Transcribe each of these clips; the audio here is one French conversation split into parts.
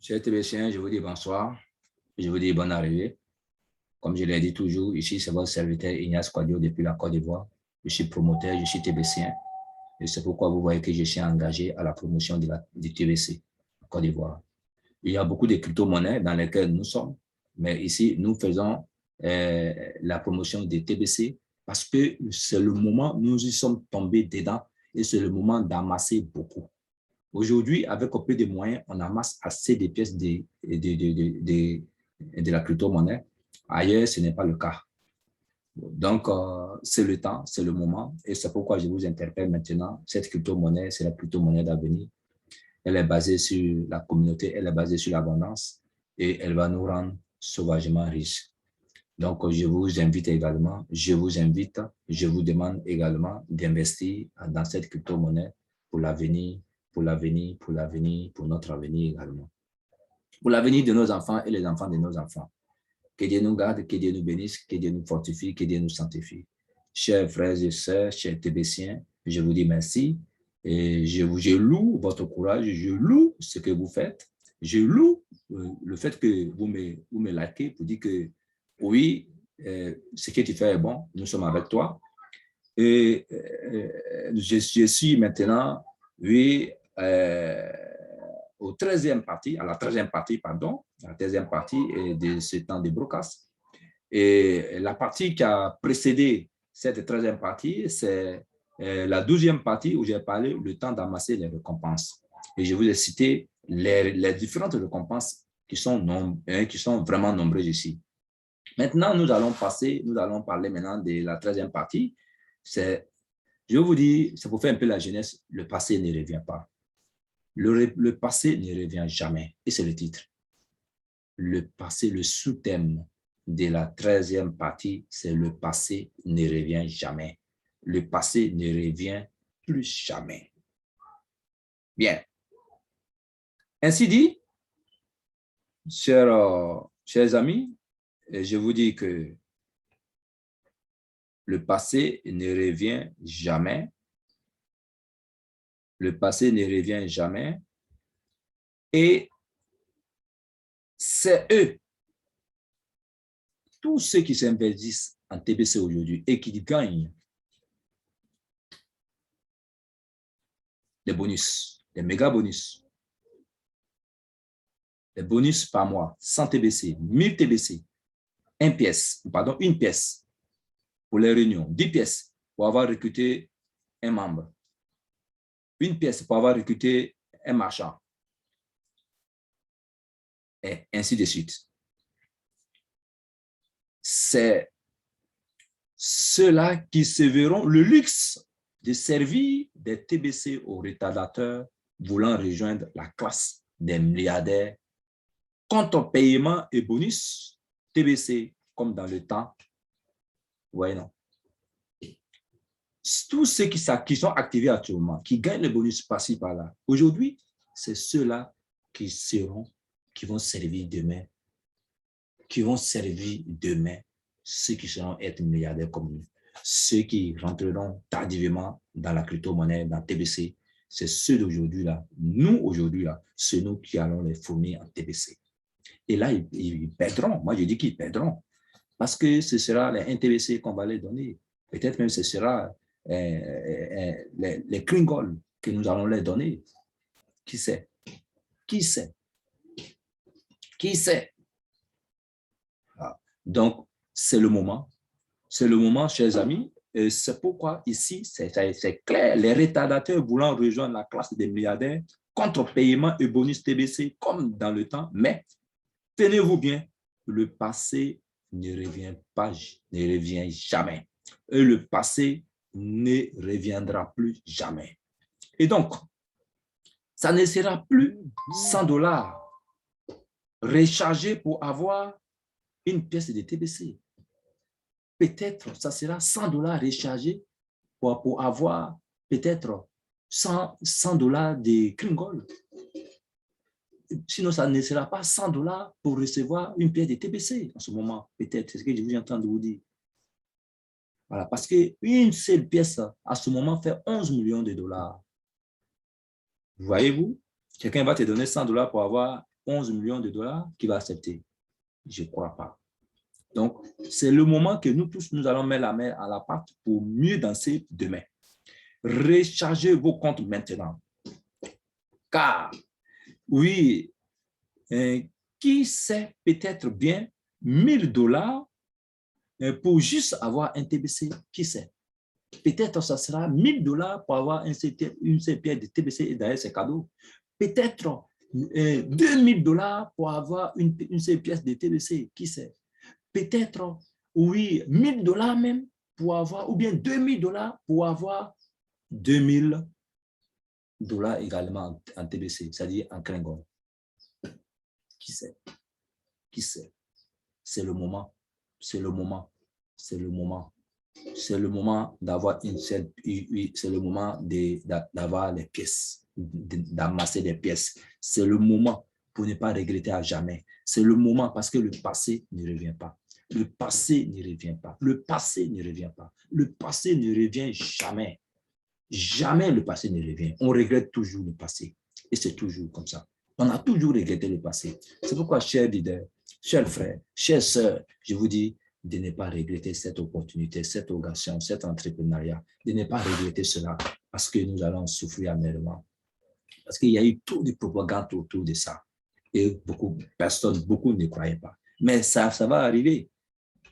Chers Tébétiens, je vous dis bonsoir, je vous dis bonne arrivée. Comme je l'ai dit toujours, ici c'est votre serviteur Ignace Kouadio depuis la Côte d'Ivoire. Je suis promoteur, je suis Tébétien et c'est pourquoi vous voyez que je suis engagé à la promotion du TBC en Côte d'Ivoire. Il y a beaucoup de crypto-monnaies dans lesquelles nous sommes, mais ici nous faisons la promotion des TBC parce que c'est le moment où nous y sommes tombés dedans et c'est le moment d'amasser beaucoup. Aujourd'hui, avec un peu de moyens, on amasse assez de pièces de la crypto-monnaie. Ailleurs, ce n'est pas le cas. Donc, c'est le temps, c'est le moment. Et c'est pourquoi je vous interpelle maintenant. Cette crypto-monnaie, c'est la crypto-monnaie d'avenir. Elle est basée sur la communauté, elle est basée sur l'abondance et elle va nous rendre sauvagement riches. Donc, je vous invite également, je vous demande également d'investir dans cette crypto-monnaie pour l'avenir, pour notre avenir également. Pour l'avenir de nos enfants et les enfants de nos enfants. Que Dieu nous garde, que Dieu nous bénisse, que Dieu nous fortifie, que Dieu nous sanctifie. Chers frères et sœurs, chers Tébétiens, je vous dis merci et je loue votre courage, je loue ce que vous faites, je loue le fait que vous me likez pour dire que oui, ce que tu fais est bon, nous sommes avec toi. Et je suis maintenant, oui, à la 13e partie, de ce temps de broadcast. Et la partie qui a précédé cette 13e partie, c'est la 12e partie où j'ai parlé le temps d'amasser les récompenses. Et je vous ai cité les différentes récompenses qui sont vraiment nombreuses ici. Maintenant, nous allons parler maintenant de la 13e partie. Je vous dis, c'est pour faire un peu la jeunesse, le passé ne revient pas. Le passé ne revient jamais. Et c'est le titre. Le passé, le sous-thème de la 13e partie, c'est le passé ne revient jamais. Le passé ne revient plus jamais. Bien. Ainsi dit, chers amis, je vous dis que le passé ne revient jamais. Le passé ne revient jamais. Et c'est eux, tous ceux qui s'investissent en TBC aujourd'hui et qui gagnent des bonus, des méga bonus, des bonus par mois, 100 TBC, 1000 TBC, une pièce pour les réunions, 10 pièces pour avoir recruté un membre, une pièce pour avoir recruté un marchand, et ainsi de suite. C'est ceux-là qui se verront le luxe de servir des TBC aux retardateurs voulant rejoindre la classe des milliardaires contre paiement et bonus TBC comme dans le temps. Oui, non. Tous ceux qui sont activés actuellement, qui gagnent le bonus par-ci, par-là, aujourd'hui, c'est ceux-là qui vont servir demain, ceux qui seront être milliardaires comme nous. Ceux qui rentreront tardivement dans la crypto-monnaie, dans TBC, c'est ceux d'aujourd'hui là. Nous, aujourd'hui là, c'est nous qui allons les fournir en TBC. Et là, ils perdront. Moi, je dis qu'ils perdront. Parce que ce sera les 1 TBC qu'on va les donner. Peut-être même ce sera les Klingols que nous allons les donner. Qui sait? Qui sait? Qui sait? Ah. Donc, c'est le moment, chers amis. C'est pourquoi ici, c'est clair, les retardateurs voulant rejoindre la classe des milliardaires, contre-paiement et bonus TBC comme dans le temps, mais tenez-vous bien, le passé ne revient jamais. Et le passé ne reviendra plus jamais. Et donc, ça ne sera plus 100 $ rechargés pour avoir une pièce de TBC. Peut-être ça sera 100 $ rechargés pour avoir peut-être 100 $ de Kringle. Sinon, ça ne sera pas 100 $ pour recevoir une pièce de TBC en ce moment. Peut-être, c'est ce que je vous entends de vous dire. Voilà, parce qu'une seule pièce à ce moment fait 11 millions de $. Voyez-vous, quelqu'un va te donner 100 $ pour avoir 11 millions de dollars qui va accepter? Je ne crois pas. Donc, c'est le moment que nous tous, nous allons mettre la main à la pâte pour mieux danser demain. Rechargez vos comptes maintenant. Car, oui, qui sait peut-être bien 1000 dollars pour juste avoir un TBC? Qui sait? Peut-être ça sera 1000 dollars pour avoir une seule pièce de TBC et d'ailleurs c'est cadeau. Peut-être 2000 dollars pour avoir une seule pièce de TBC. Qui sait? Peut-être, oui, 1000 dollars même pour avoir, ou bien 2000 dollars pour avoir 2000 dollars également en TBC, c'est-à-dire en Klingon. Qui sait? Qui sait? C'est le moment. C'est le moment. C'est le moment. C'est le moment d'avoir une seule, c'est le moment d'avoir les pièces, d'amasser des pièces. C'est le moment pour ne pas regretter à jamais. C'est le moment parce que le passé ne revient pas. Le passé ne revient pas. Le passé ne revient pas. Le passé ne revient jamais. Jamais le passé ne revient. On regrette toujours le passé. Et c'est toujours comme ça. On a toujours regretté le passé. C'est pourquoi, chers leaders, chers frères, chères sœurs, je vous dis de ne pas regretter cette opportunité, cette occasion, cet entrepreneuriat, de ne pas regretter cela parce que nous allons souffrir amèrement. Parce qu'il y a eu trop de propagande autour de ça. Et beaucoup ne croyaient pas. Mais ça va arriver.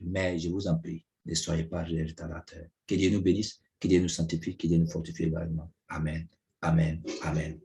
Mais je vous en prie, ne soyez pas retardateurs. Que Dieu nous bénisse, que Dieu nous sanctifie, que Dieu nous fortifie également. Amen, amen, amen.